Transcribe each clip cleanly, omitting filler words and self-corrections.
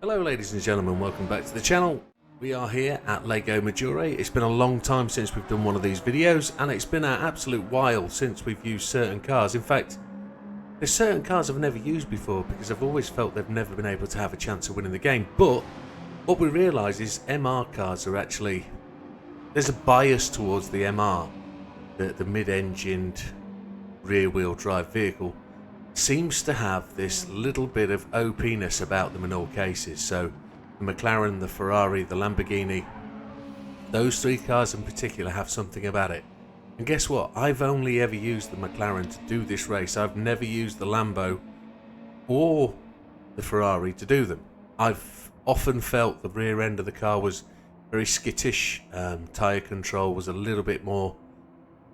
Hello ladies and gentlemen, welcome back to the channel. We are here at Lago Maggiorre. It's been a long time since we've done one of these videos, and it's been an absolute while since we've used certain cars. In fact, there's certain cars I've never used before because I've always felt they've never been able to have a chance of winning the game. But what we realise is MR cars are actually, there's a bias towards the MR, the mid-engined rear-wheel drive vehicle. Seems to have this little bit of OP-ness about them in all cases. So the McLaren, the Ferrari, the Lamborghini, those three cars in particular have something about it. And guess what? I've only ever used the McLaren to do this race. I've never used the Lambo or the Ferrari to do them. I've often felt the rear end of the car was very skittish. Tyre control was a little bit more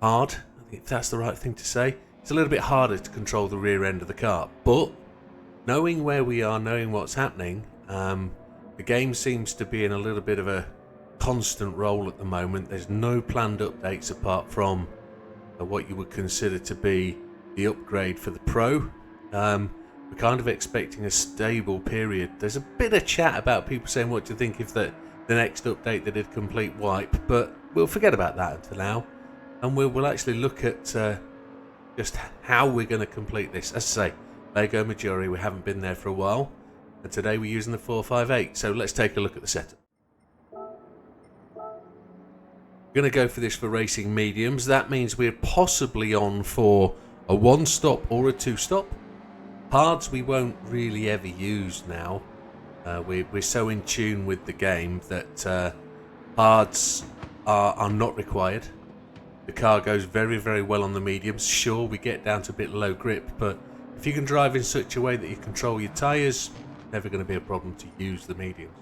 hard. I think that's the right thing to say. It's a little bit harder to control the rear end of the car, but knowing where we are, knowing what's happening, the game seems to be in a little bit of a constant roll at the moment. There's no planned updates apart from what you would consider to be the upgrade for the Pro. We're kind of expecting a stable period. There's a bit of chat about people saying, what do you think if the next update they did complete wipe, but we'll forget about that until now, and we'll actually look at just how we're going to complete this. As I say, Lago Maggiorre, we haven't been there for a while, and today we're using the 458, so let's take a look at the setup. We're going to go for this for racing mediums. That means we're possibly on for a one-stop or a two-stop. Hards we won't really ever use now. We're so in tune with the game that hards are not required. The car goes very, very well on the mediums. Sure, we get down to a bit low grip, but if you can drive in such a way that you control your tyres, never going to be a problem to use the mediums.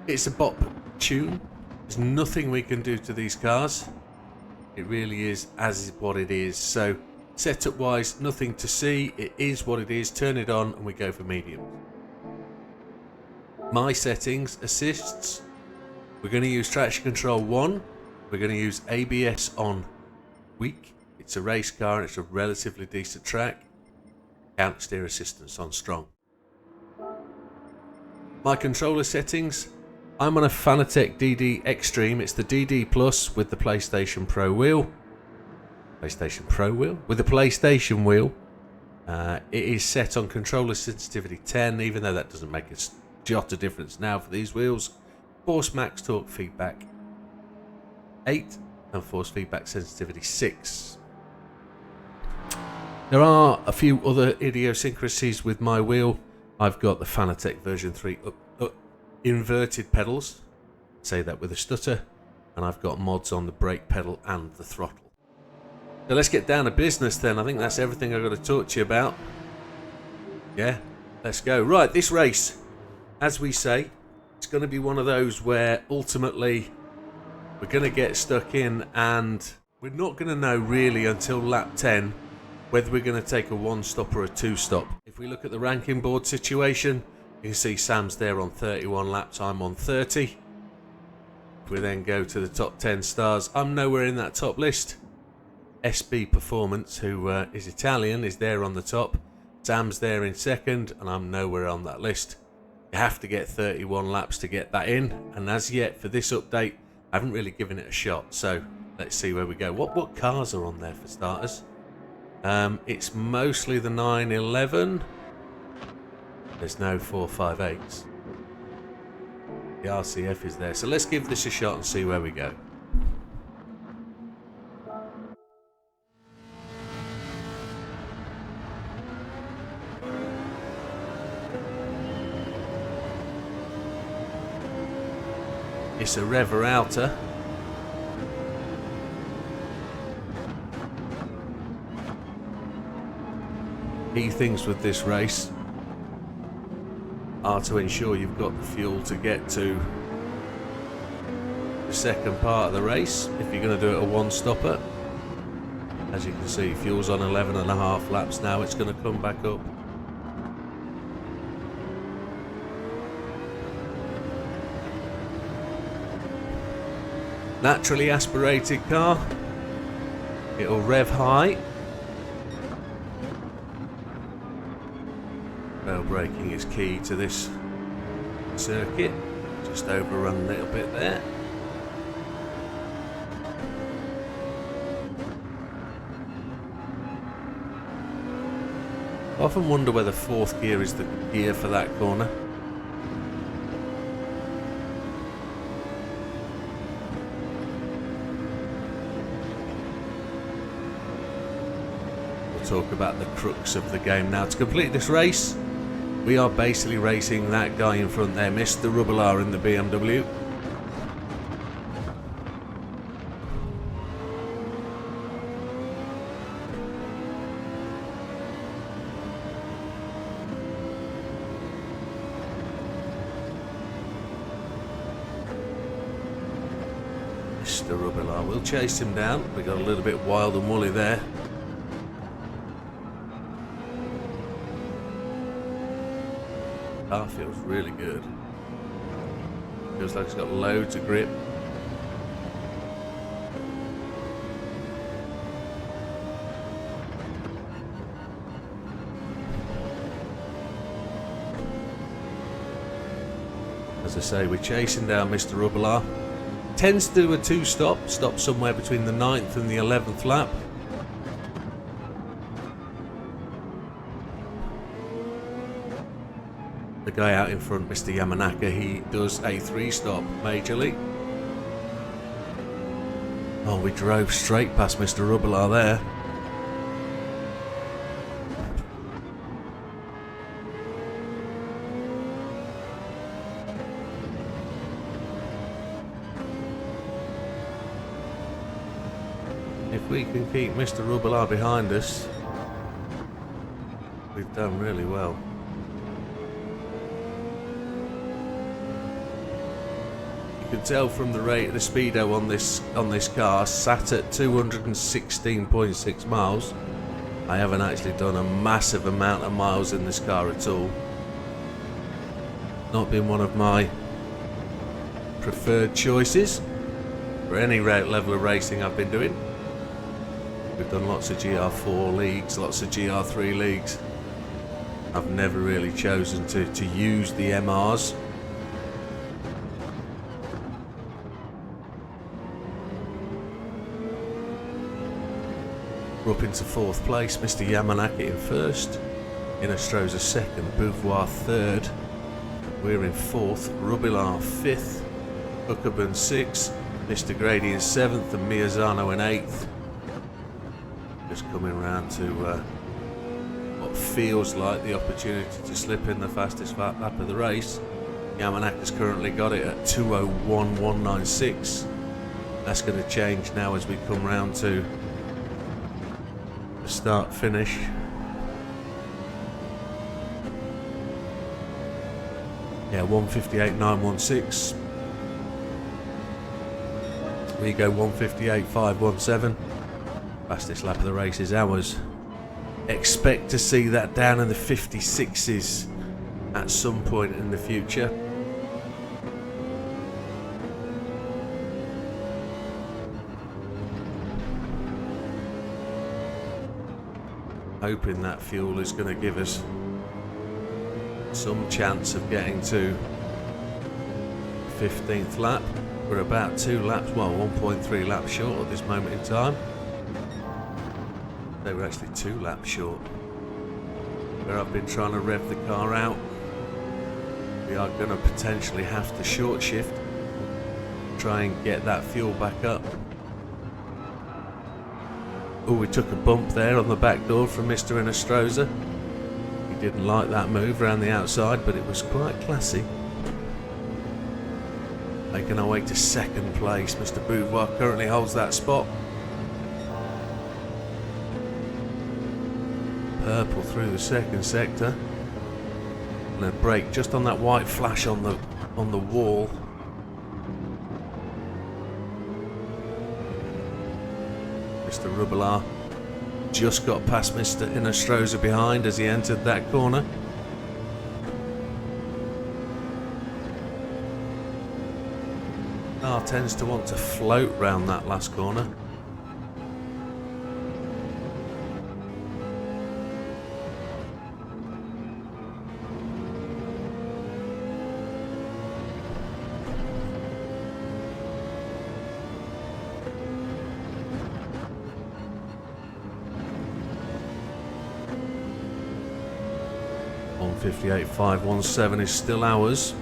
It's a bop tune. There's nothing we can do to these cars. It really is as is what it is. So setup wise, nothing to see. It is what it is. Turn it on and we go for mediums. My settings, assists. We're going to use traction control 1. We're going to use ABS on weak. It's a race car and it's a relatively decent track. Counter steer assistance on strong. My controller settings. I'm on a Fanatec DD Extreme. It's the DD Plus with the PlayStation Pro wheel. PlayStation Pro wheel? With the PlayStation wheel. It is set on controller sensitivity 10, even though that doesn't make a jot of difference now for these wheels. Force max torque feedback 8 and force feedback sensitivity 6. There are a few other idiosyncrasies with my wheel. I've got the Fanatec version 3 inverted pedals, say that with a stutter, and I've got mods on the brake pedal and the throttle. So let's get down to business then. I think that's everything I've got to talk to you about. Yeah, let's go. Right, this race, as we say, it's going to be one of those where ultimately we're going to get stuck in and we're not going to know really until lap 10 whether we're going to take a one-stop or a two-stop. If we look at the ranking board situation, you can see Sam's there on 31 laps, I'm on 30. If we then go to the top 10 stars, I'm nowhere in that top list. SB Performance, who is Italian, is there on the top. Sam's there in second, and I'm nowhere on that list. You have to get 31 laps to get that in, and as yet for this update I haven't really given it a shot, so let's see where we go. What cars are on there for starters? It's mostly the 911. There's no 458s. The RCF is there, so let's give this a shot and see where we go. It's a rever outer. Key things with this race are to ensure you've got the fuel to get to the second part of the race if you're going to do it a one-stopper. As you can see, fuel's on 11.5 laps now. It's going to come back up. Naturally aspirated car. It'll rev high. Rail braking is key to this circuit. Just overrun a little bit there. I often wonder whether fourth gear is the gear for that corner. We'll talk about the crux of the game now. To complete this race, we are basically racing that guy in front there, Mr. Rubbelaar in the BMW. Mr. Rubbelaar, we'll chase him down. We got a little bit wild and woolly there. Car feels really good. Feels like it's got loads of grip. As I say, we're chasing down Mr. Rubbelaar. Tends to do a two-stop, stop somewhere between the 9th and the 11th lap. The guy out in front, Mr. Yamanaka, he does a 3-stop majorly. Oh, we drove straight past Mr. Rubbelaar there. If we can keep Mr. Rubbelaar behind us, we've done really well. You can tell from the rate of the speedo on this car, sat at 216.6 miles. I haven't actually done a massive amount of miles in this car at all. Not been one of my preferred choices for any level of racing I've been doing. We've done lots of GR4 leagues, lots of GR3 leagues. I've never really chosen to use the MRs. We're up into 4th place, Mr. Yamanaka in 1st, Inostroza 2nd, Beauvoir 3rd, we're in 4th, Rubbelaar 5th, Huckerburn 6th, Mr. Grady in 7th and Miyazano in 8th. Just coming round to what feels like the opportunity to slip in the fastest lap of the race. Yamanaka's currently got it at 2:01.196. That's going to change now as we come round to the start finish. Yeah, 1:58.916. We go 1:58.517. Fastest lap of the race is ours. Expect to see that down in the 56s at some point in the future. Hoping that fuel is going to give us some chance of getting to 15th lap. We're about 2 laps, well 1.3 laps short at this moment in time. They were actually 2 laps short. Where I've been trying to rev the car out. We are going to potentially have to short shift, try and get that fuel back up. Oh, we took a bump there on the back door from Mr. Inostroza. He didn't like that move around the outside, but it was quite classy. Making our way to second place. Mr. Beauvoir currently holds that spot. Purple through the second sector. And a break just on that white flash on the wall. Mr. Rubbelaar just got past Mr. Innestrosa behind as he entered that corner. Car tends to want to float round that last corner. On 58.517 is still ours.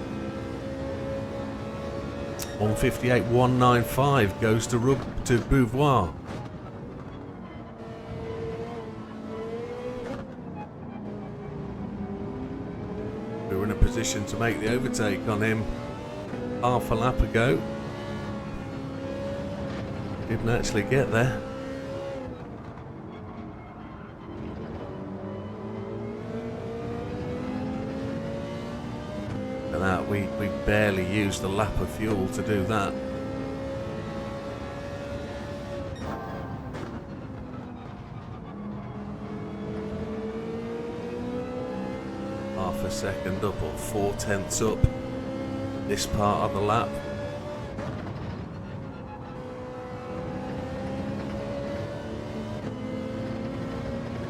158.195 goes to Beauvoir. We were in a position to make the overtake on him half a lap ago. Didn't actually get there. That we barely used a lap of fuel to do that. Half a second up or 4/10 up this part of the lap.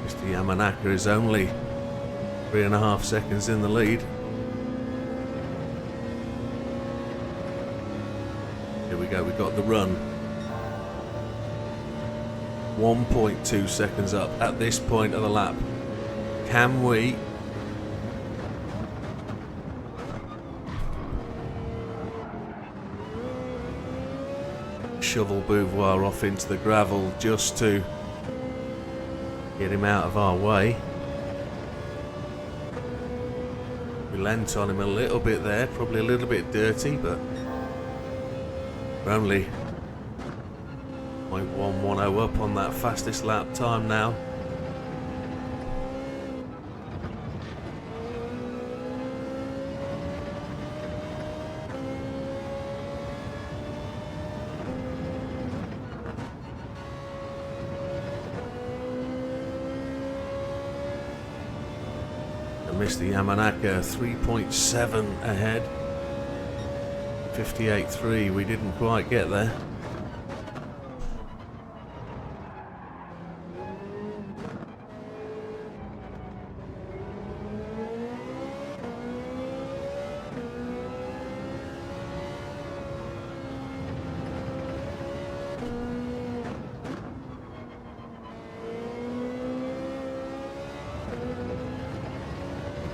Mr. Yamanaka is only 3.5 seconds in the lead. We got the run. 1.2 seconds up at this point of the lap. Can we shovel Beauvoir off into the gravel just to get him out of our way? We lent on him a little bit there, probably a little bit dirty, but we're only 0.110 up on that fastest lap time now. And Mr. Yamanaka 3.7 ahead. 58.3, we didn't quite get there.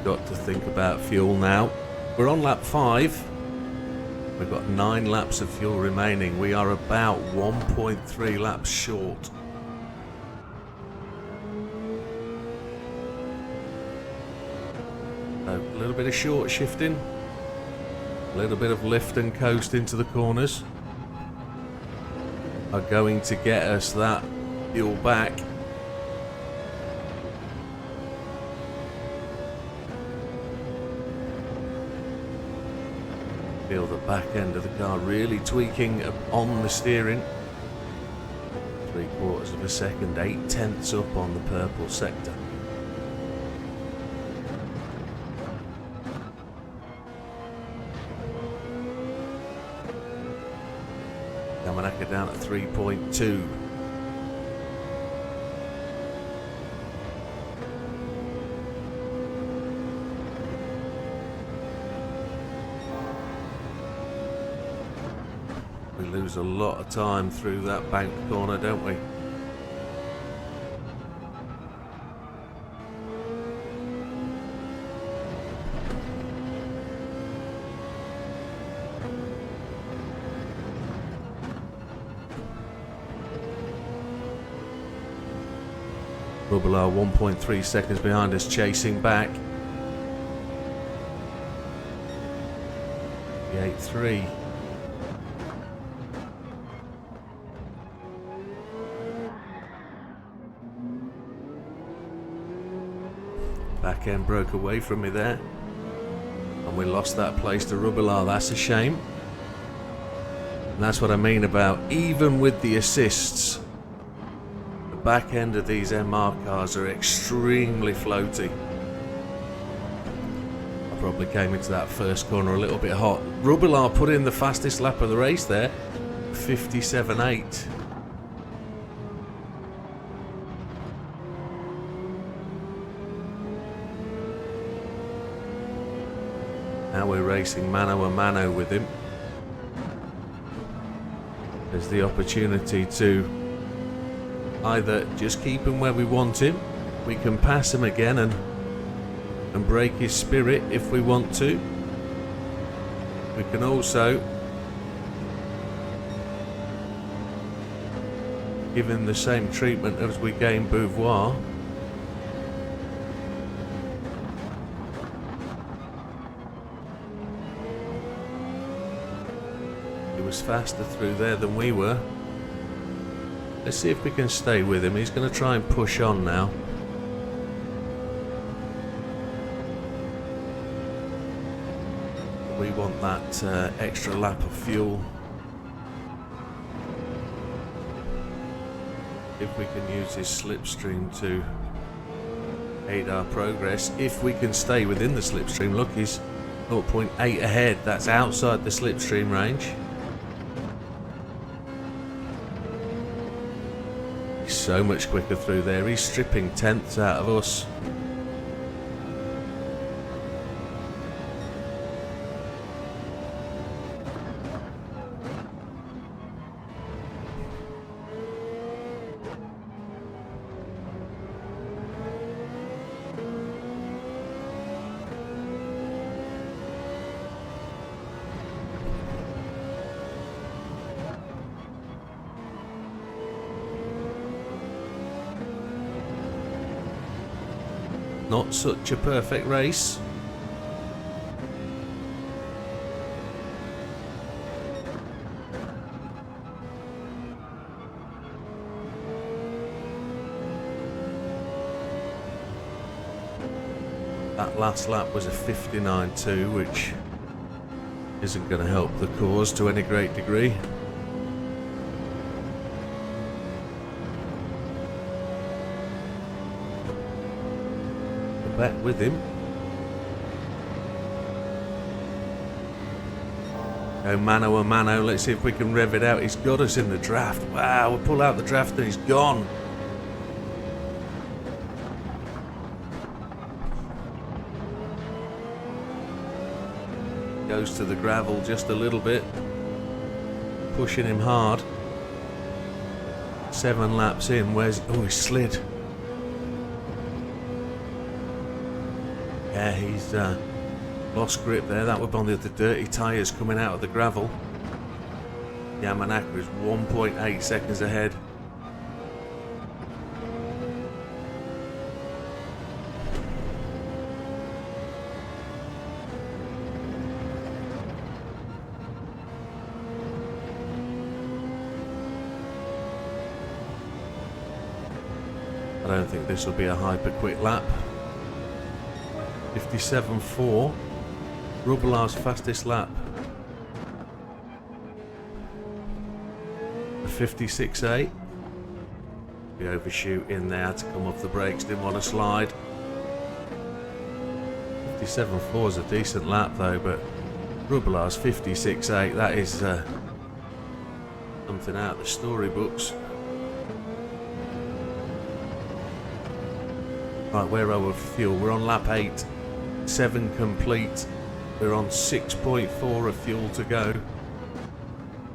Got to think about fuel now. We're on lap 5. We've got 9 laps of fuel remaining. We are about 1.3 laps short. So a little bit of short shifting, a little bit of lift and coast into the corners are going to get us that fuel back. Feel the back end of the car really tweaking on the steering. 3/4 of a second, 8/10 up on the purple sector. Yamanaka down at 3.2. We lose a lot of time through that bank corner, don't we? Rubbelaar 1.3 seconds behind us, chasing back. 8.3. Back end broke away from me there. And we lost that place to Rubilar. That's a shame. And that's what I mean about, even with the assists, the back end of these MR cars are extremely floaty. I probably came into that first corner a little bit hot. Rubilar put in the fastest lap of the race there, 57.8. Now we're racing mano a mano with him. There's the opportunity to either just keep him where we want him, we can pass him again and break his spirit if we want to. We can also give him the same treatment as we gave Beauvoir. He was faster through there than we were. Let's see if we can stay with him. He's going to try and push on now. We want that extra lap of fuel. If we can use his slipstream to aid our progress, if we can stay within the slipstream. Look, he's 0.8 ahead. That's outside the slipstream range. He's so much quicker through there. He's stripping tenths out of us. Not such a perfect race. That last lap was a 59.2, which isn't going to help the cause to any great degree. Back with him. Go mano a mano. Let's see if we can rev it out. He's got us in the draft. Wow, we'll pull out the draft and he's gone. Goes to the gravel just a little bit. Pushing him hard. 7 laps in. Where's... oh, he slid. Yeah, he's lost grip there. That would be on the dirty tyres coming out of the gravel. Yamanaka is 1.8 seconds ahead. I don't think this will be a hyper quick lap. 57.4, Rubilar's fastest lap. 56.8. We overshoot in there to come off the brakes, didn't want to slide. 57.4 is a decent lap though, but Rubilar's 56.8, that is something out of the storybooks. Right, we're over fuel, we're on lap 8. 7 complete. We're on 6.4 of fuel to go.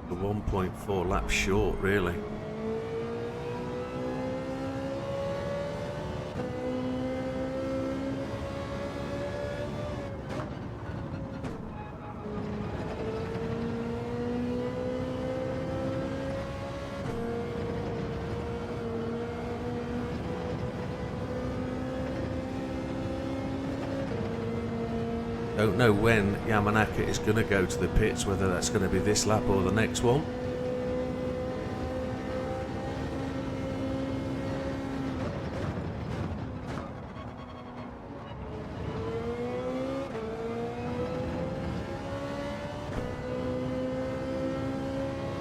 The 1.4 laps short, really. Don't know when Yamanaka is going to go to the pits, whether that's going to be this lap or the next one.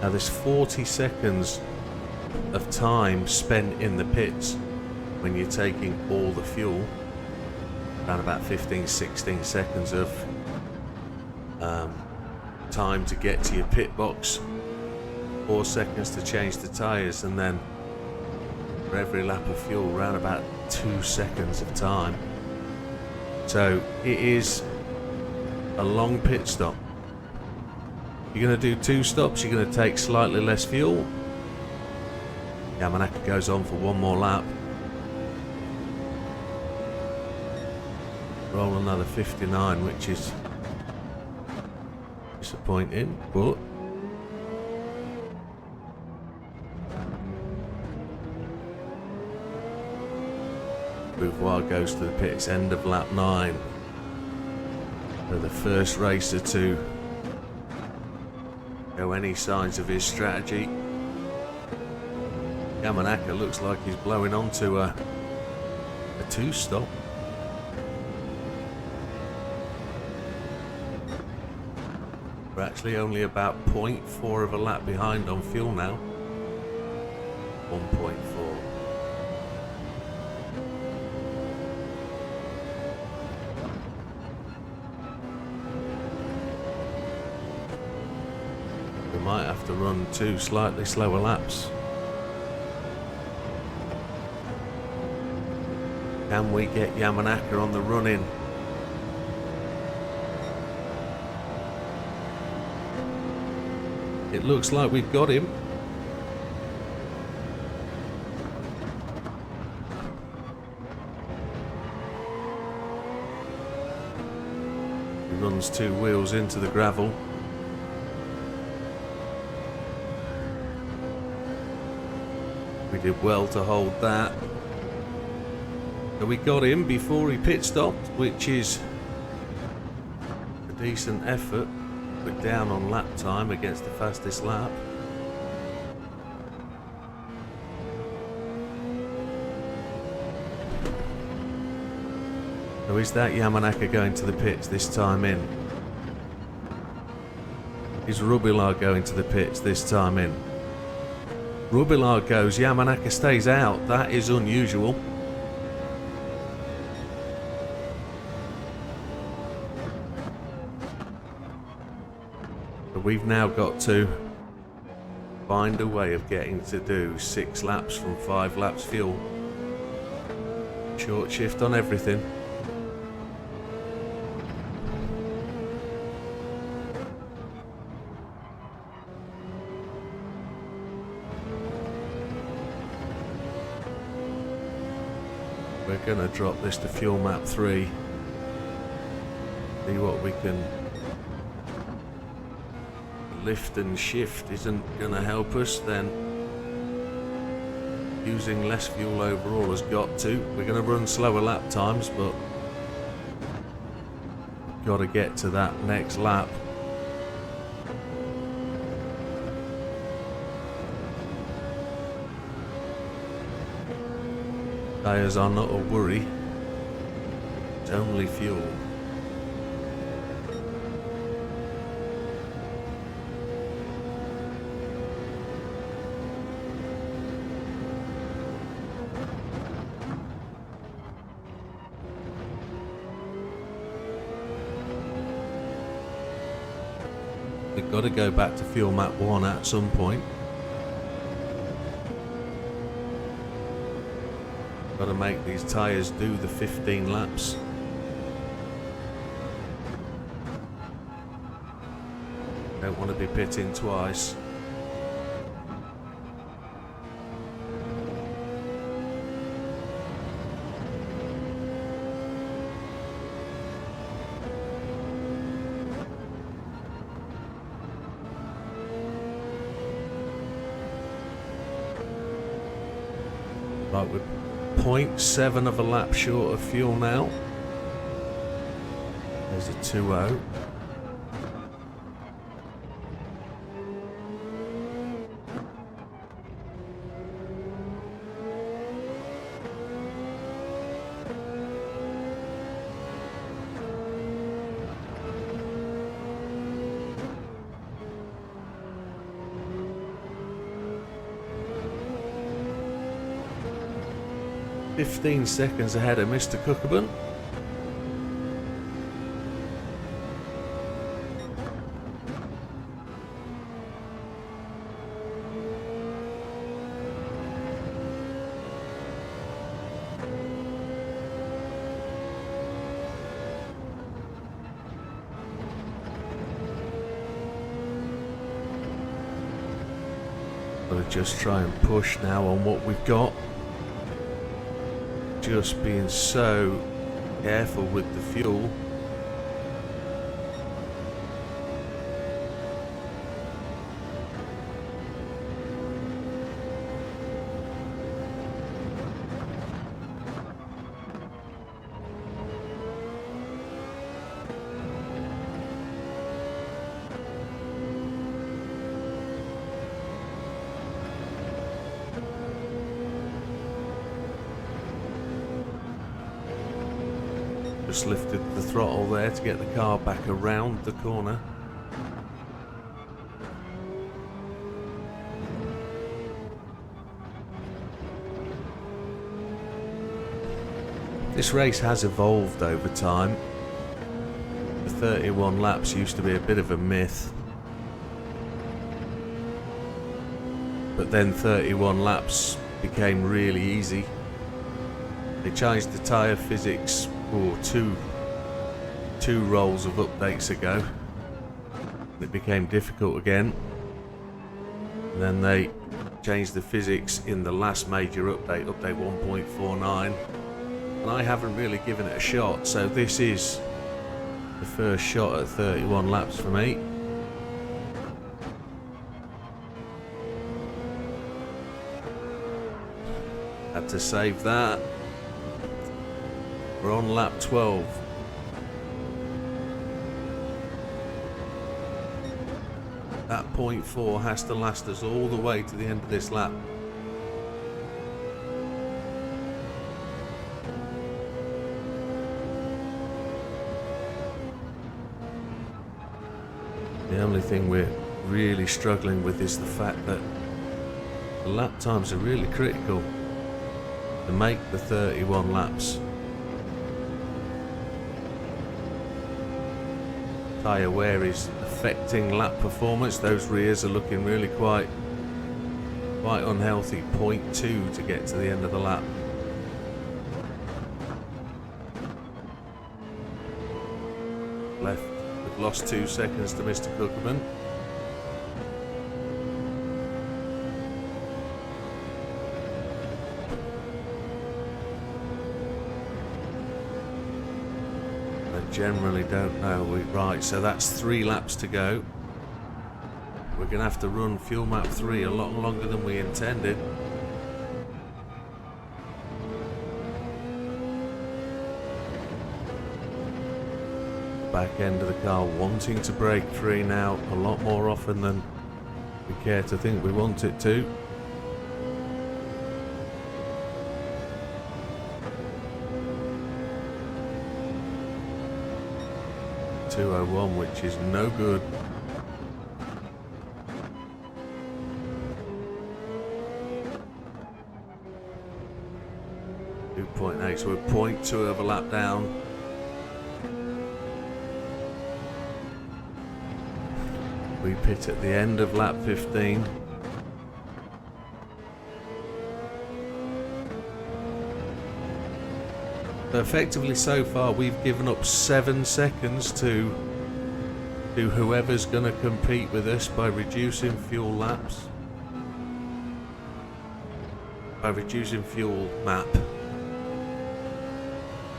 Now there's 40 seconds of time spent in the pits when you're taking all the fuel. Around about 15-16 seconds of time to get to your pit box, 4 seconds to change the tyres, and then for every lap of fuel around about 2 seconds of time. So it is a long pit stop. You're going to do 2 stops, you're going to take slightly less fuel. Yamanaka goes on for 1 more lap. Roll another 59, which is disappointing, but Beauvoir goes to the pits, end of lap 9. For the first racer to show any signs of his strategy. Yamanaka looks like he's blowing onto a 2-stop. We're actually only about 0.4 of a lap behind on fuel now. 1.4. We might have to run 2 slightly slower laps. Can we get Yamanaka on the run-in? It looks like we've got him. He runs 2 wheels into the gravel. We did well to hold that. So we got him before he pit stopped, which is a decent effort. We're down on lap time against the fastest lap. So is that Yamanaka going to the pits this time in? Is Rubilar going to the pits this time in? Rubilar goes, Yamanaka stays out. That is unusual. We've now got to find a way of getting to do 6 laps from 5 laps fuel. Short shift on everything. We're going to drop this to fuel map 3. See what we can. Lift and shift isn't going to help us, then using less fuel overall has got to. We're going to run slower lap times, but got to get to that next lap. Tyres are not a worry, it's only fuel. We've got to go back to fuel map 1 at some point. Got to make these tyres do the 15 laps. Don't want to be pitting twice. Right, we're 0.7 of a lap short of fuel now. There's a 2-0. 15 seconds ahead of Mr. Cookabun. Gotta just try and push now on what we've got. Just being so careful with the fuel. Just lifted the throttle there to get the car back around the corner. This race has evolved over time. The 31 laps used to be a bit of a myth. But then 31 laps became really easy. They changed the tyre physics two rolls of updates ago. It became difficult again. And then they changed the physics in the last major update, update 1.49. And I haven't really given it a shot, so this is the first shot at 31 laps for me. Had to save that. We're on lap 12. That 0.4 has to last us all the way to the end of this lap. The only thing we're really struggling with is the fact that the lap times are really critical to make the 31 laps. Tyre wear is affecting lap performance. Those rears are looking really quite unhealthy. 0.2 to get to the end of the lap. Left. We've lost 2 seconds to Mr. Cookabun. Generally don't know. Right, so that's 3 laps to go. We're going to have to run fuel map 3 a lot longer than we intended. Back end of the car wanting to break free now a lot more often than we care to think we want it to. .201, which is no good. .8, so we're 0.2 of a lap down. We pit at the end of lap 15. So effectively so far we've given up 7 seconds to whoever's going to compete with us by reducing fuel laps. By reducing fuel map.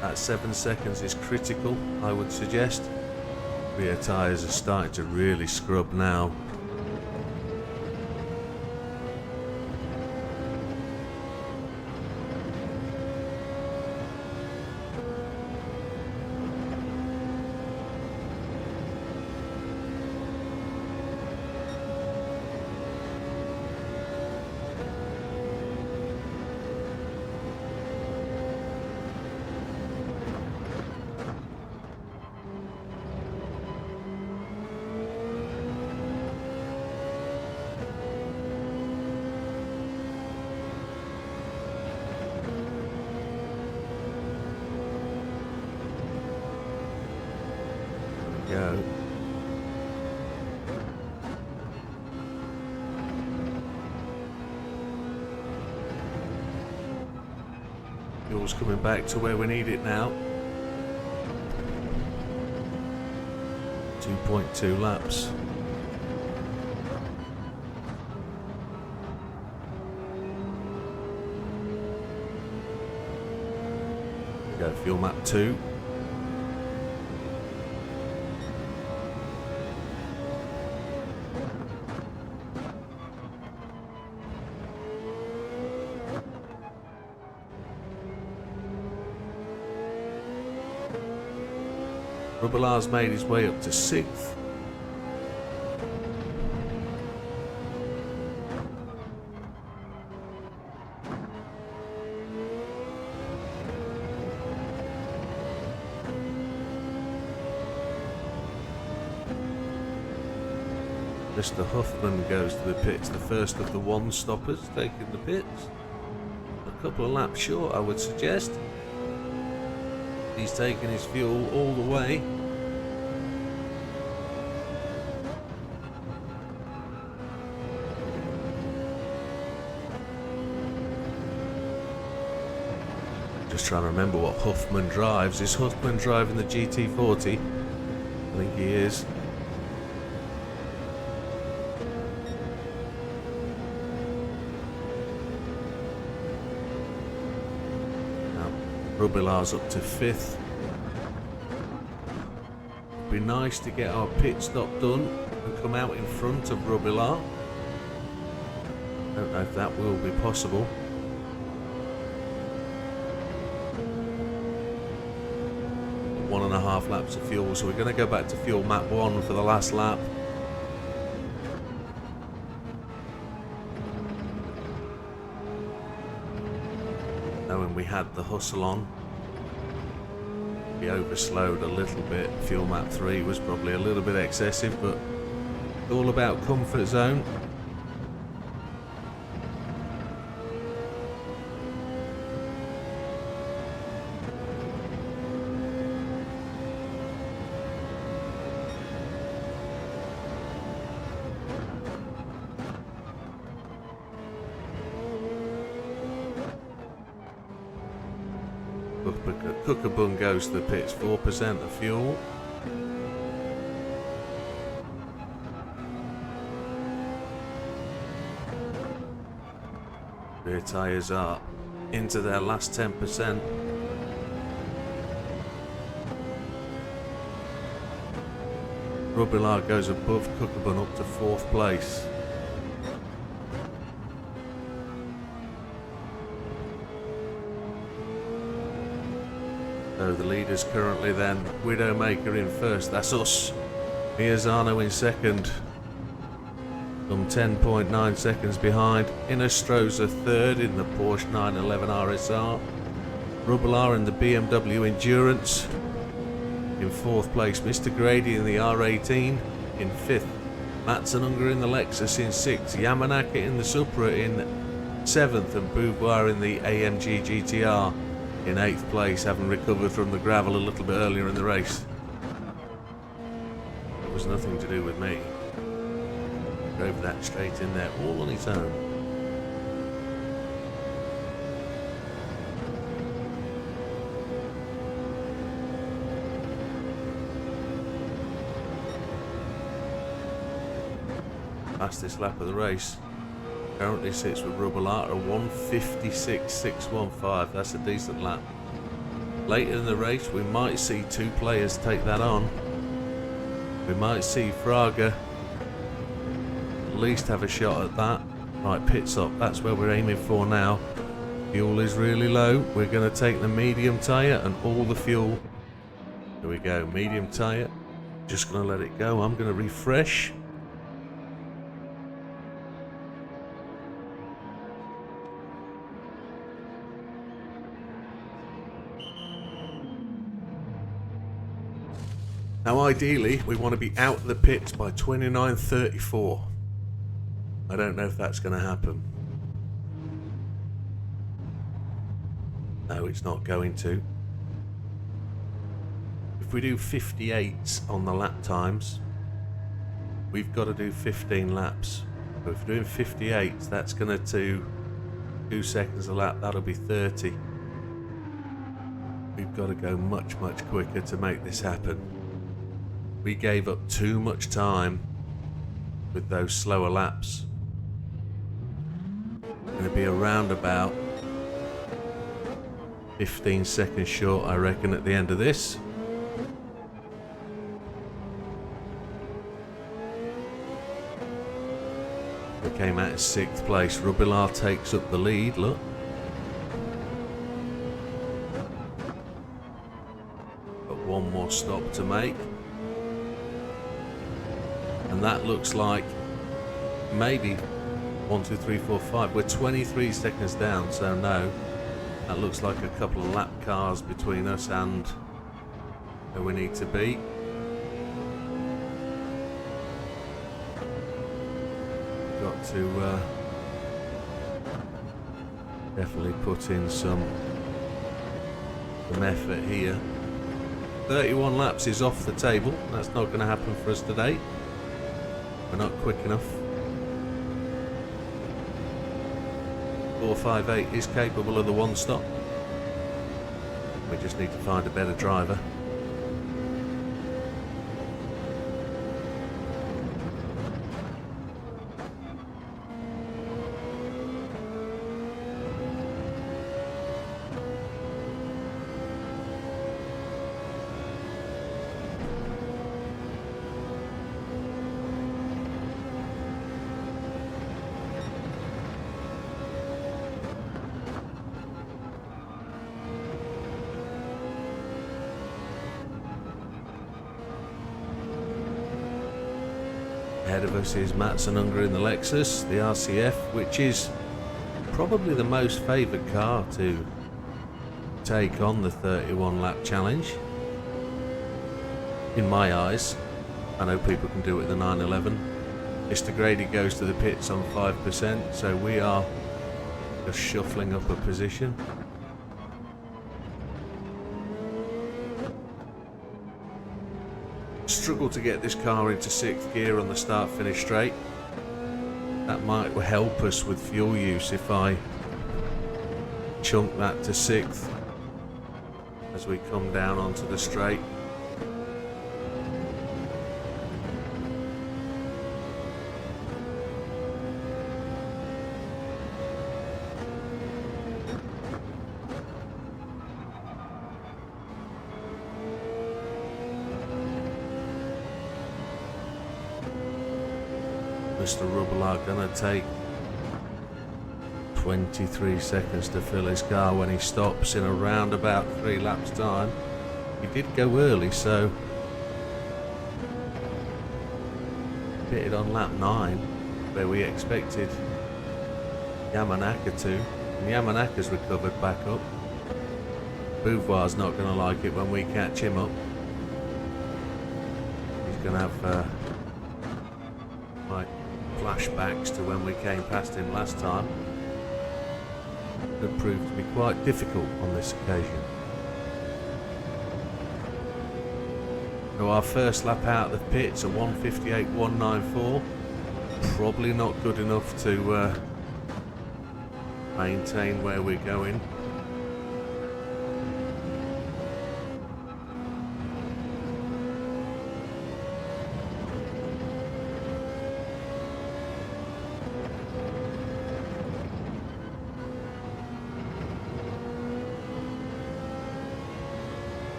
That 7 seconds is critical, I would suggest. Rear tyres are starting to really scrub now. go. Fuel's coming back to where we need it now. 2.2 laps. Go fuel map 2. Rubelar's made his way up to 6th. Mr. Huffman goes to the pits, the first of the one stoppers taking the pits. A couple of laps short, I would suggest. He's taking his fuel all the way. Just trying to remember what Huffman drives. Is Huffman driving the GT40? I think he is. Rubelar's up to 5th. It'd be nice to get our pit stop done and come out in front of Rubelar. Don't know if that will be possible. One and a half laps of fuel, so we're going to go back to fuel map 1 for the last lap. Knowing we had the hustle on, we overslowed a little bit. Fuel map 3 was probably a little bit excessive, but all about comfort zone. Cookabun goes to the pits, 4% of fuel. Rear tyres are into their last 10%. Rubelar goes above Cookabun up to 4th place. So the leaders currently then, Widdowmaker in 1st, that's us. Miazano in 2nd, some 10.9 seconds behind. Innestrosa 3rd in the Porsche 911 RSR. Rubelar in the BMW Endurance in 4th place. Mr. Grady in the R18 in 5th. Matsunaga in the Lexus in 6th. Yamanaka in the Supra in 7th. And Bouboir in the AMG GTR in 8th place, having recovered from the gravel a little bit earlier in the race. It was nothing to do with me. Drove that straight in there, all on its own. Fastest lap of the race currently sits with Rubelar at 1:56.615. That's a decent lap. Later in the race, we might see 2 players take that on. We might see Fraga at least have a shot at that. Right, pit stop, that's where we're aiming for now. Fuel is really low. We're going to take the medium tyre and all the fuel. Here we go, medium tyre. Just going to let it go. I'm going to refresh. Now ideally, we want to be out of the pits by 29:34. I don't know if that's going to happen. No, it's not going to. If if we do 58s on the lap times, we've got to do 15 laps. But if we're doing 58s, that's going to do 2 seconds a lap. That'll be 30. We've got to go much quicker to make this happen. We gave up too much time with those slower laps. Going to be around about 15 seconds short, I reckon, at the end of this. We came out in 6th place. Rubilar takes up the lead, look. Got one more stop to make. And that looks like maybe 1, 2, 3, 4, 5. We're 23 seconds down, so no. That looks like a couple of lap cars between us and where we need to be. Got to definitely put in some effort here. 31 laps is off the table. That's not going to happen for us today. We're not quick enough. 458 is capable of the one stop. We just need to find a better driver. Ahead of us is Matson Unger in the Lexus, the RCF, which is probably the most favoured car to take on the 31 lap challenge. In my eyes. I know people can do it with the 911. Mr. Grady goes to the pits on 5%, so we are just shuffling up a position. Struggle to get this car into 6th gear on the start-finish straight. That might help us with fuel use if I chunk that to 6th as we come down onto the straight. Mr. Rubilar gonna take 23 seconds to fill his car when he stops in around about 3 laps time. He did go early, so pitted on lap 9 where we expected Yamanaka to, and Yamanaka's recovered back up. Beauvoir's not gonna like it when we catch him up. He's gonna have like flashbacks to when we came past him last time. It proved to be quite difficult on this occasion. So our first lap out of the pits, a 158.194. Probably not good enough to maintain where we're going.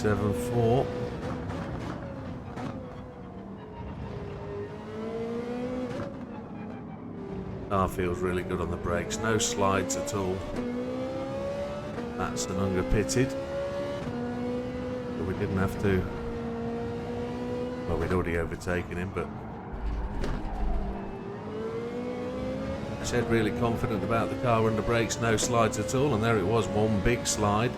.4. Car feels really good on the brakes, no slides at all. That's an Unger pitted. But we didn't have to. Well, we'd already overtaken him, but I said really confident about the car under brakes, no slides at all, and there it was, one big slide.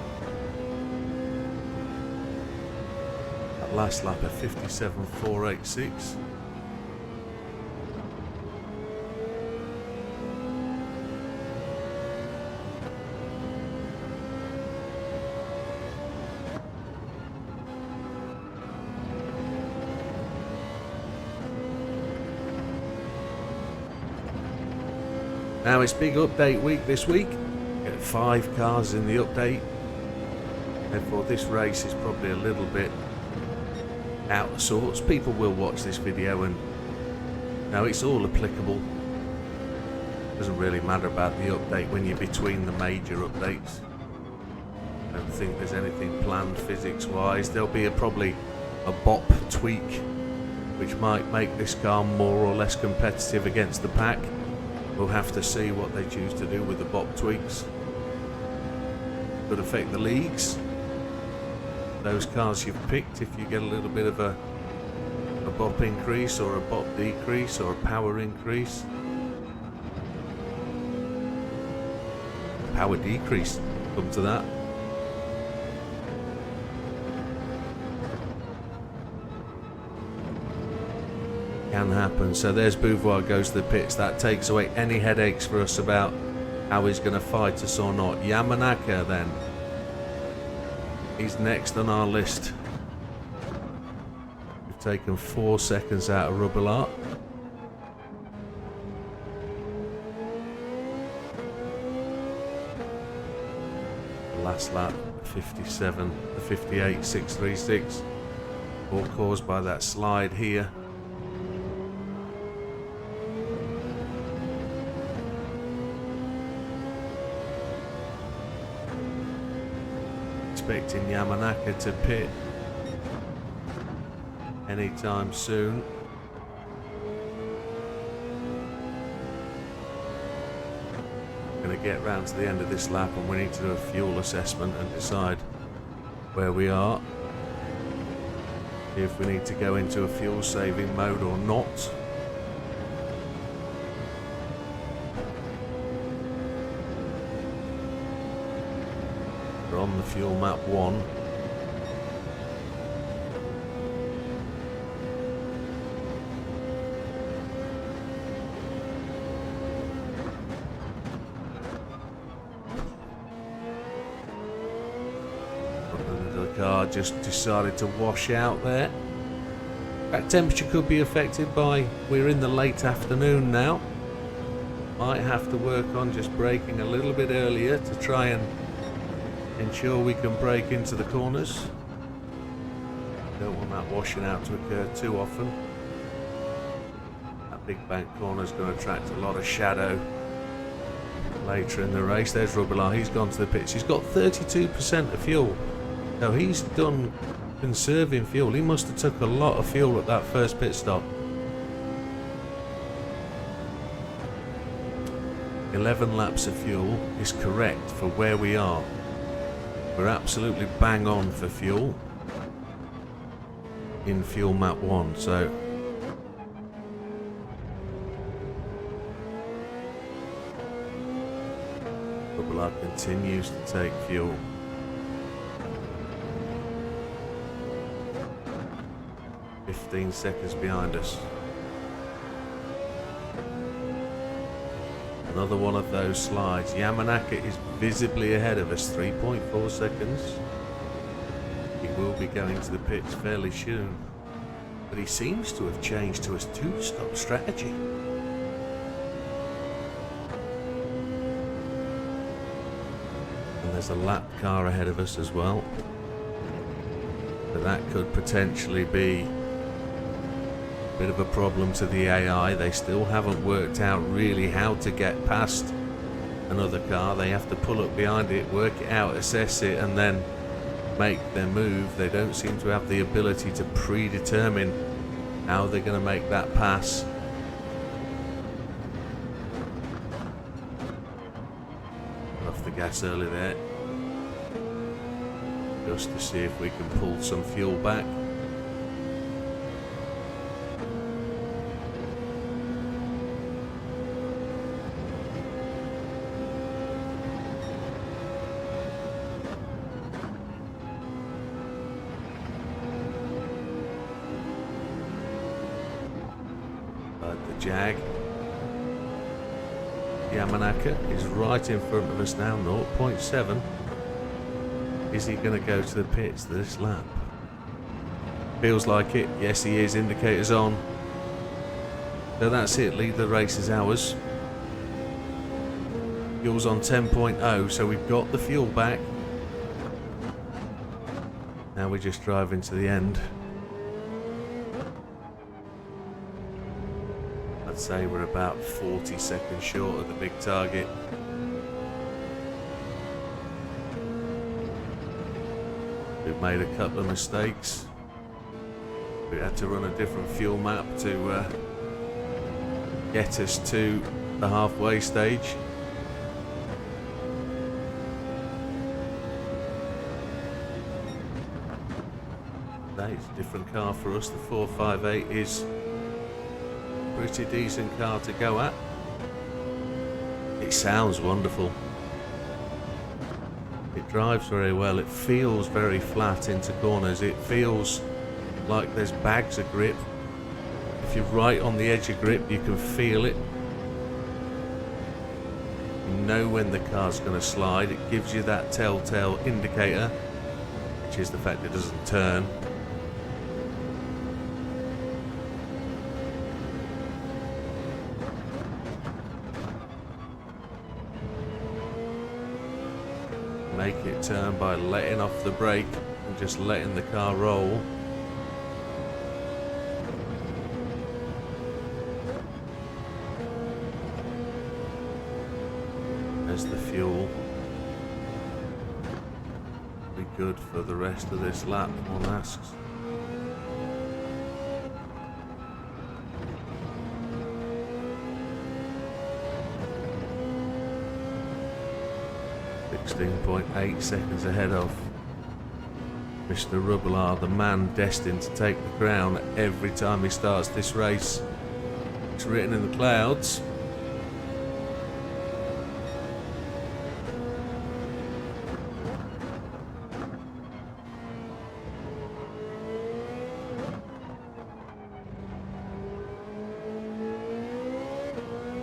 Last lap at 57.486. Now it's big update week this week. Got 5 cars in the update. Therefore this race is probably a little bit out of sorts. People will watch this video and now it's all applicable. Doesn't really matter about the update when you're between the major updates. I don't think there's anything planned physics wise. There'll be probably a bop tweak which might make this car more or less competitive against the pack. We'll have to see what they choose to do with the bop tweaks. Could affect the leagues. Those cars you've picked, if you get a little bit of a bop increase or a bop decrease or a power increase. Power decrease, come to that. Can happen. So there's Beauvoir goes to the pits. That takes away any headaches for us about how he's going to fight us or not. Yamanaka then. He's next on our list. We've taken 4 seconds out of Rubbelart. Last lap 57, the 58, 636. All caused by that slide here. Expecting Yamanaka to pit anytime soon. Going to get round to the end of this lap and we need to do a fuel assessment and decide where we are. If we need to go into a fuel saving mode or not. We're on the fuel map 1. The car just decided to wash out there. That temperature could be affected by, we're in the late afternoon now. Might have to work on just braking a little bit earlier to try and ensure we can brake into the corners. Don't want that washing out to occur too often. That big bank corner is going to attract a lot of shadow later in the race. There's Rubbelart, he's gone to the pits. He's got 32% of fuel. So he's done conserving fuel. He must have took a lot of fuel at that first pit stop. 11 laps of fuel is correct for where we are. We're absolutely bang on for fuel in fuel map 1, so Rubbelart continues to take fuel. "15 seconds behind us." Another one of those slides. Yamanaka is visibly ahead of us, 3.4 seconds. He will be going to the pits fairly soon. But he seems to have changed to his 2-stop strategy. And there's a lap car ahead of us as well. So that could potentially be a bit of a problem to the AI. They still haven't worked out really how to get past another car. They have to pull up behind it, work it out, assess it, and then make their move. They don't seem to have the ability to predetermine how they're going to make that pass. Off the gas early there, just to see if we can pull some fuel back. The Jag. Yamanaka is right in front of us now, 0.7. Is he going to go to the pits this lap? Feels like it. Yes, he is. Indicators on. So that's it. Lead the race is ours. Fuel's on 10.0, so we've got the fuel back. Now we just drive into the end. I'd say we're about 40 seconds short of the big target. We've made a couple of mistakes. We had to run a different fuel map to get us to the halfway stage. It's a different car for us. The 458 is a pretty decent car to go at. It sounds wonderful. It drives very well. It feels very flat into corners. It feels like there's bags of grip. If you're right on the edge of grip, you can feel it. You know when the car's going to slide. It gives you that telltale indicator, which is the fact it doesn't turn. Make it turn by letting off the brake and just letting the car roll. There's the fuel. Be good for the rest of this lap, one asks. .8 seconds ahead of Mr. Rubbelaar, the man destined to take the crown every time he starts this race. It's written in the clouds.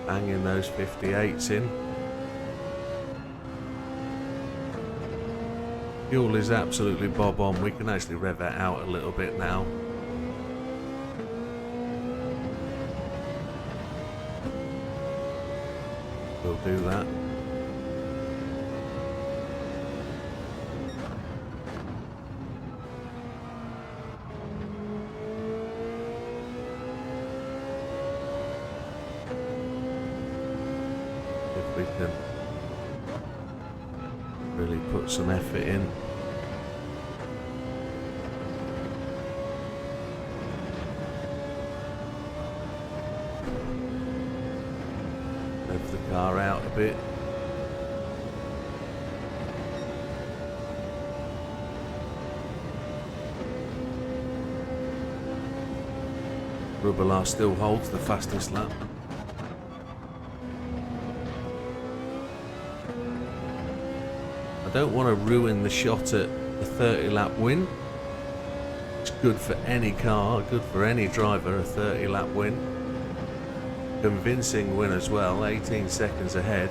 Banging those 58s in. Fuel is absolutely bob on. We can actually rev it out a little bit now. We'll do that. If we can really put some effort in. Rev the car out a bit. Rubbelaar still holds the fastest lap. I don't want to ruin the shot at a 30 lap win. It's good for any car, good for any driver, a 30 lap win. Convincing win as well, 18 seconds ahead.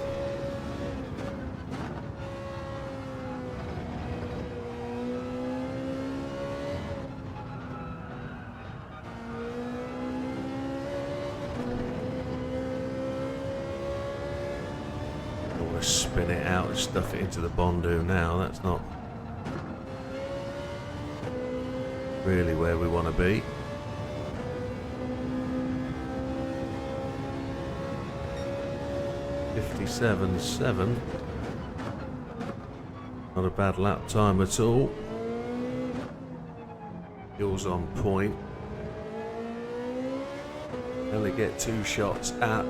Spin it out and stuff it into the Bondu now. That's not really where we want to be. .57.7. Not a bad lap time at all. Fuel's on point. Only get 2 shots at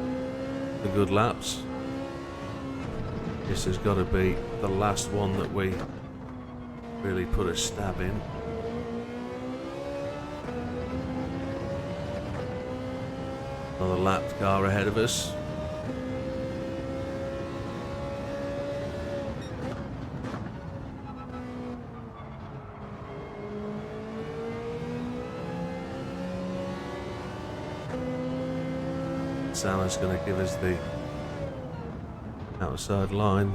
the good laps. This has got to be the last one that we really put a stab in. Another lapped car ahead of us. Salah's going to give us the outside line.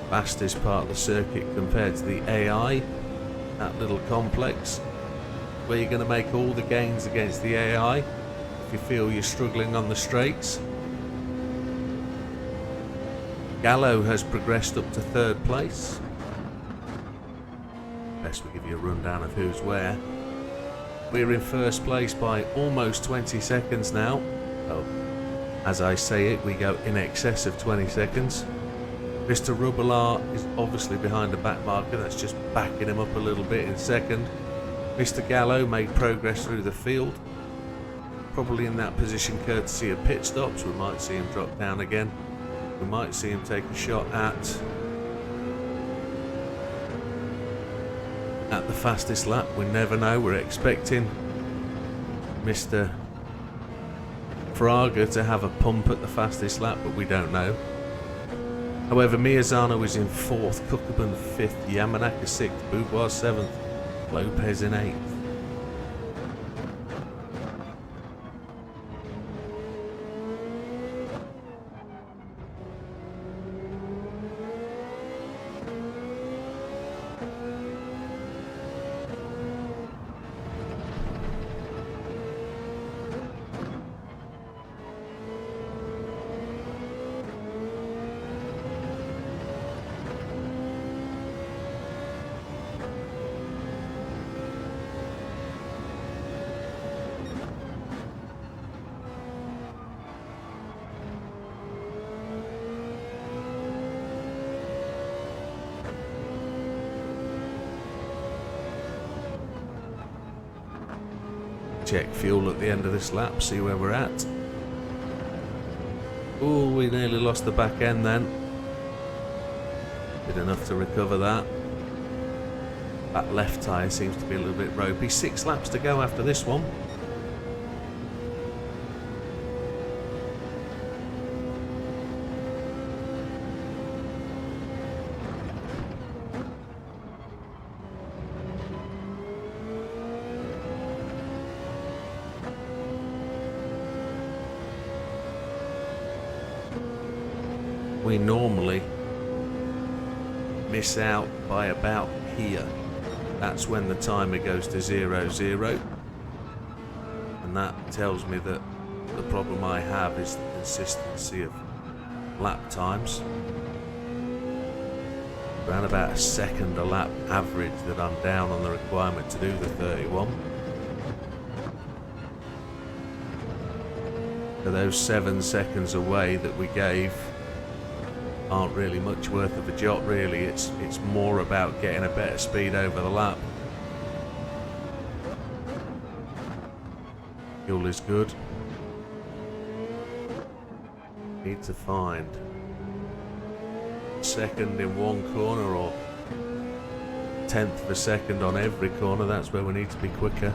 Fastest part of the circuit compared to the AI, that little complex. where you're going to make all the gains against the AI if you feel you're struggling on the straights. Gallo has progressed up to 3rd place. Best we give you a rundown of who's where. We're in 1st place by almost 20 seconds now. Oh, as I say it, we go in excess of 20 seconds. Mr. Rubelar is obviously behind the back marker, that's just backing him up a little bit in 2nd. Mr. Gallo made progress through the field. Probably in that position courtesy of pit stops. We might see him drop down again. We might see him take a shot at the fastest lap. We never know. We're expecting Mr. Ferrar to have a pump at the fastest lap, but we don't know. However, Miyazano is in 4th, Kukabun 5th, Yamanaka 6th, Boubois 7th, Lopez in 8th. Check fuel at the end of this lap, see where we're at. Oh, we nearly lost the back end then. Did enough to recover that. That left tyre seems to be a little bit ropey. 6 laps to go after this one. We normally miss out by about here. That's when the timer goes to 0-0, and that tells me that the problem I have is the consistency of lap times. Around about a second a lap average that I'm down on the requirement to do the 31. So those 7 seconds away that we gave aren't really much worth of a jot, really. It's more about getting a better speed over the lap. Fuel is good. Need to find second in one corner or 10th of a second on every corner. That's where we need to be quicker.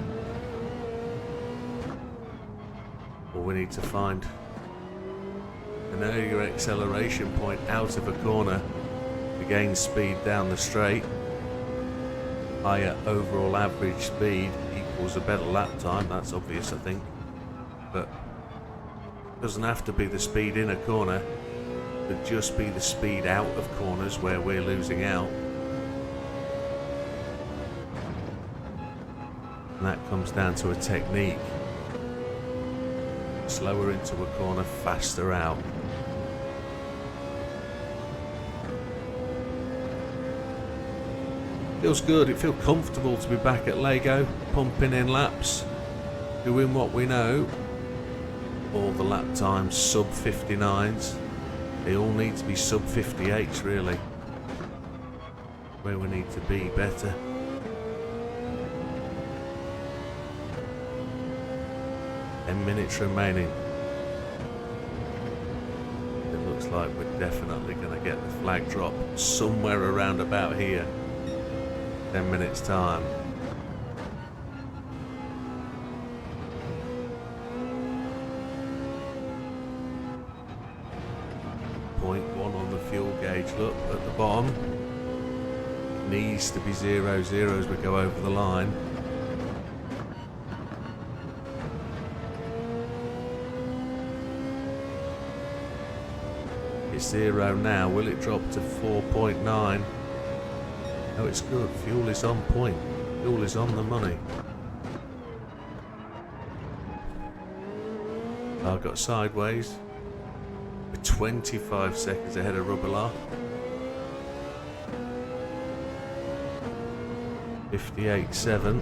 Or we need to find an earlier acceleration point out of a corner to gain speed down the straight. Higher overall average speed equals a better lap time, that's obvious I think, but it doesn't have to be the speed in a corner, it could just be the speed out of corners where we're losing out. And that comes down to a technique. Slower into a corner, faster out. Feels good, it feels comfortable to be back at Lago, pumping in laps, doing what we know. All the lap times sub 59s, they all need to be sub 58s really, where we need to be better. Minutes remaining. It looks like we're definitely going to get the flag drop somewhere around about here. 10 minutes time. .1 on the fuel gauge, look at the bottom. It needs to be 0-0 as we go over the line. It's 0 now. Will it drop to 4.9? No, it's good. Fuel is on point. Fuel is on the money. I got sideways. We're 25 seconds ahead of Rubbelar. 58.7.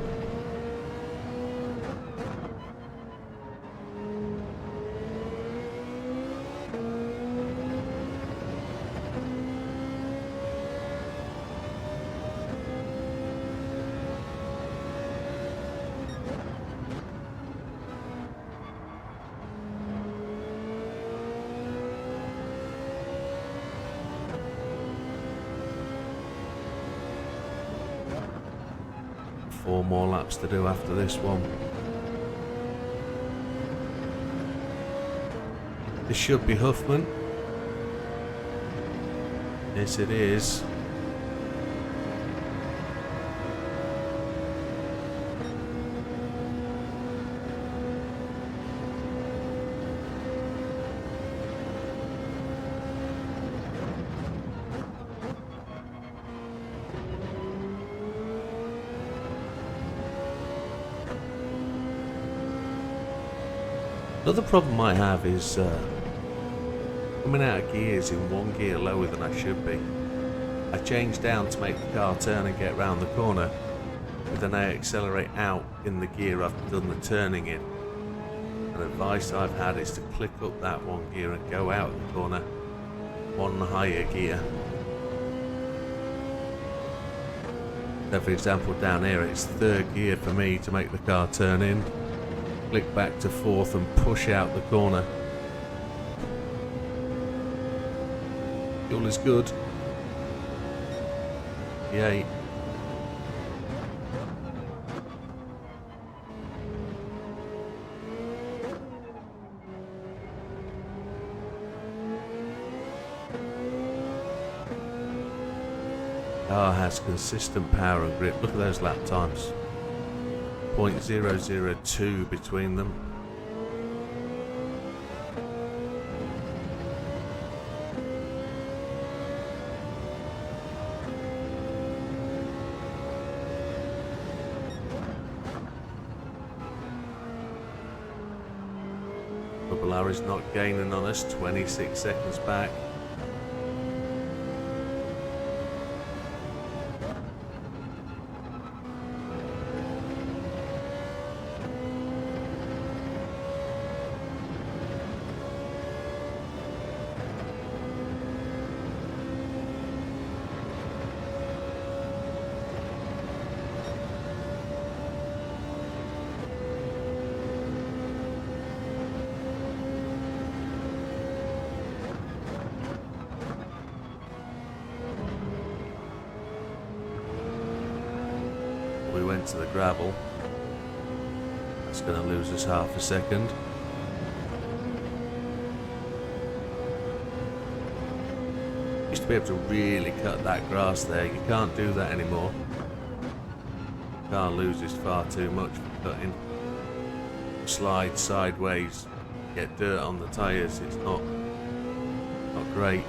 Four more laps to do after this one. This should be Huffman. Yes, it is. Another problem I have is coming out of gears in one gear lower than I should be. I change down to make the car turn and get round the corner, but then I accelerate out in the gear I've done the turning in. And advice I've had is to click up that one gear and go out the corner one higher gear. So for example down here it's third gear for me to make the car turn in. Click back to fourth and push out the corner. Fuel is good. Yay. Car has consistent power and grip. Look at those lap times. 0.002 between them. Rubbelar is not gaining on us, 26 seconds back. We went to the gravel. That's going to lose us half a second. Used to be able to really cut that grass there. You can't do that anymore. Car loses far too much for cutting. Slide sideways, get dirt on the tyres. It's not great.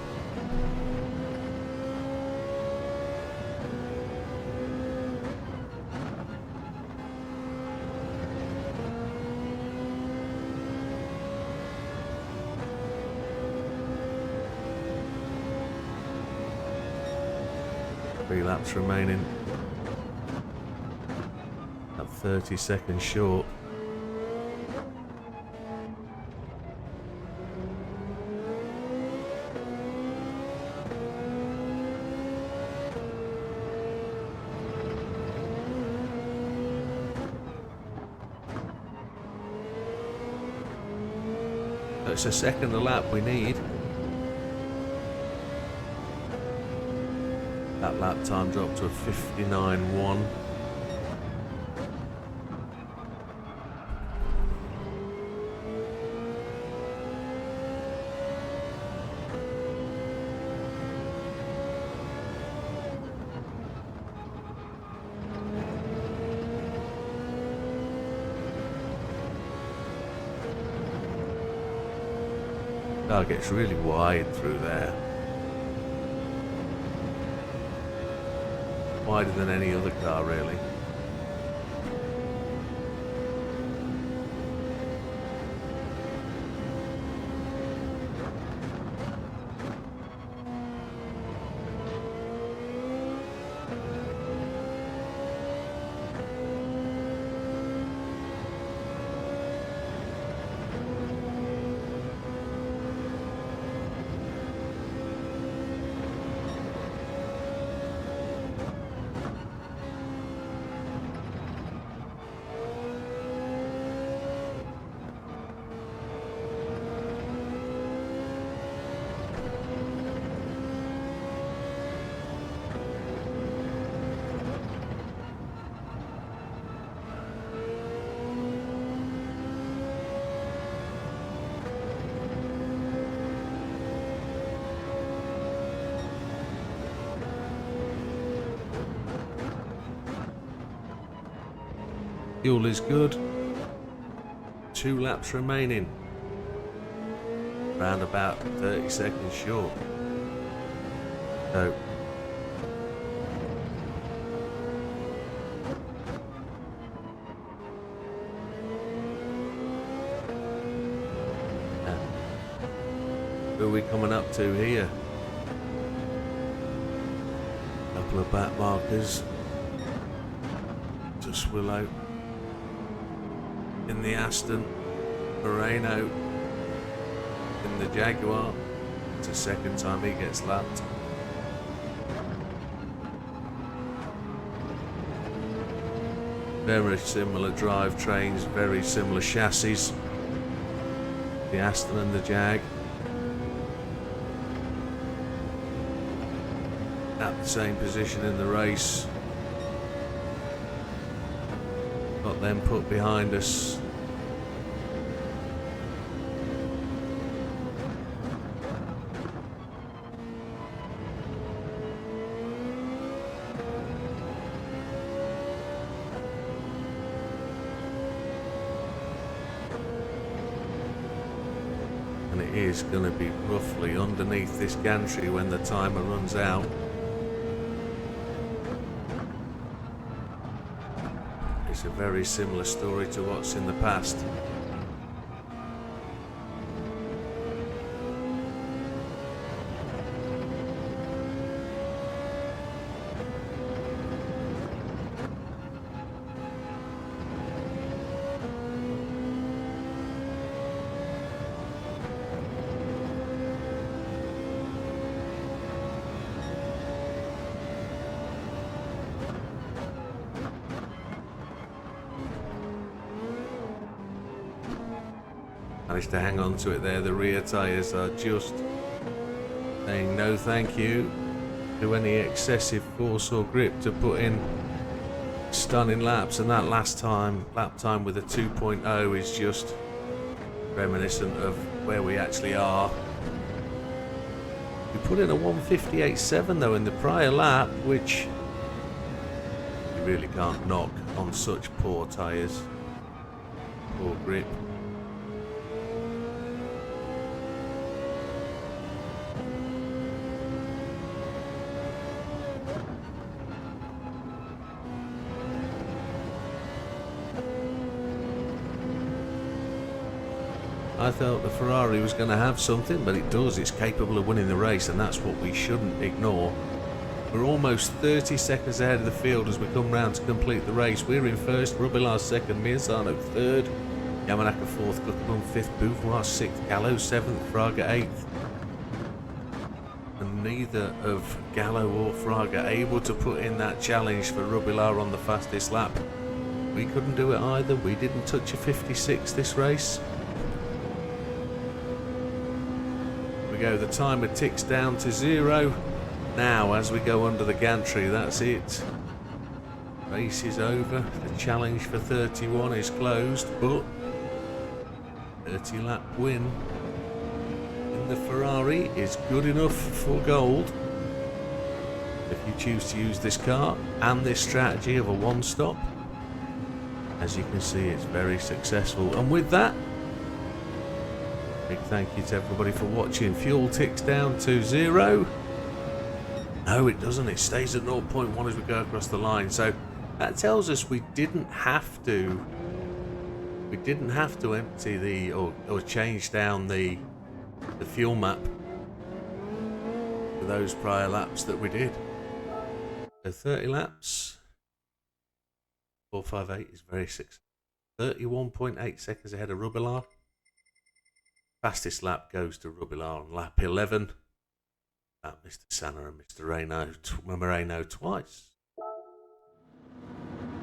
Three laps remaining. At 30 seconds short. It's a second a lap we need. That lap time dropped to a 59.1. Car gets really wide through there. Wider than any other car, really. Fuel is good. 2 laps remaining. Around about 30 seconds short. So who are we coming up to here? Couple of back markers to Swillow in the Aston, Moreno in the Jaguar. It's the second time he gets lapped. Very similar drivetrains, very similar chassis. The Aston and the Jag. At the same position in the race. Got them put behind us. And it is going to be roughly underneath this gantry when the timer runs out. It's a very similar story to what's in the past. Managed to hang on to it there. The rear tyres are just saying no thank you to any excessive force or grip to put in stunning laps, and that lap time with a 2.0 is just reminiscent of where we actually are. We put in a 158.7 though in the prior lap, which you really can't knock on such poor tyres, poor grip. I thought the Ferrari was going to have something, but it does. It's capable of winning the race, and that's what we shouldn't ignore. We're almost 30 seconds ahead of the field as we come round to complete the race. We're in first, Rubilar second, Mirzano third, Yamanaka fourth, Gluckman fifth, Beauvoir sixth, Gallo seventh, Fraga eighth. And neither of Gallo or Fraga able to put in that challenge for Rubilar on the fastest lap. We couldn't do it either. We didn't touch a 56 this race. Go. The timer ticks down to 0 now as we go under the gantry. That's it. Race is over. The challenge for 31 is closed, but 30 lap win in the Ferrari is good enough for gold if you choose to use this car and this strategy of a one-stop. As you can see, it's very successful, and with that, big thank you to everybody for watching. Fuel ticks down to 0. No, it doesn't. It stays at 0.1 as we go across the line. So that tells us we didn't have to empty the or change down the fuel map for those prior laps that we did. So 30 laps, 458 is very successful. 31.8 seconds ahead of Rubilar. Fastest lap goes to Rubilar on lap 11. Mr. Senna and Mr. Moreno twice.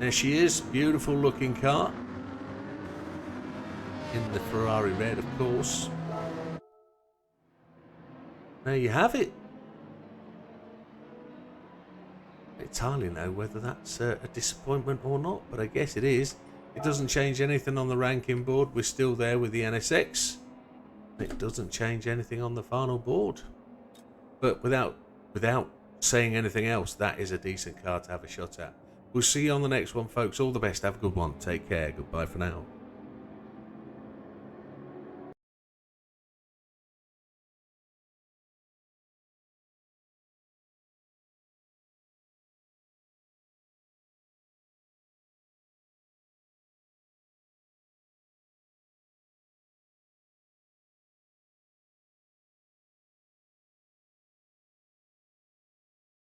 There she is, beautiful looking car. In the Ferrari red, of course. There you have it. I don't entirely know whether that's a disappointment or not, but I guess it is. It doesn't change anything on the ranking board. We're still there with the NSX. It doesn't change anything on the final board, but without saying anything else, that is a decent car to have a shot at. We'll see you on the next one, folks. All the best. Have a good one. Take care. Goodbye for now.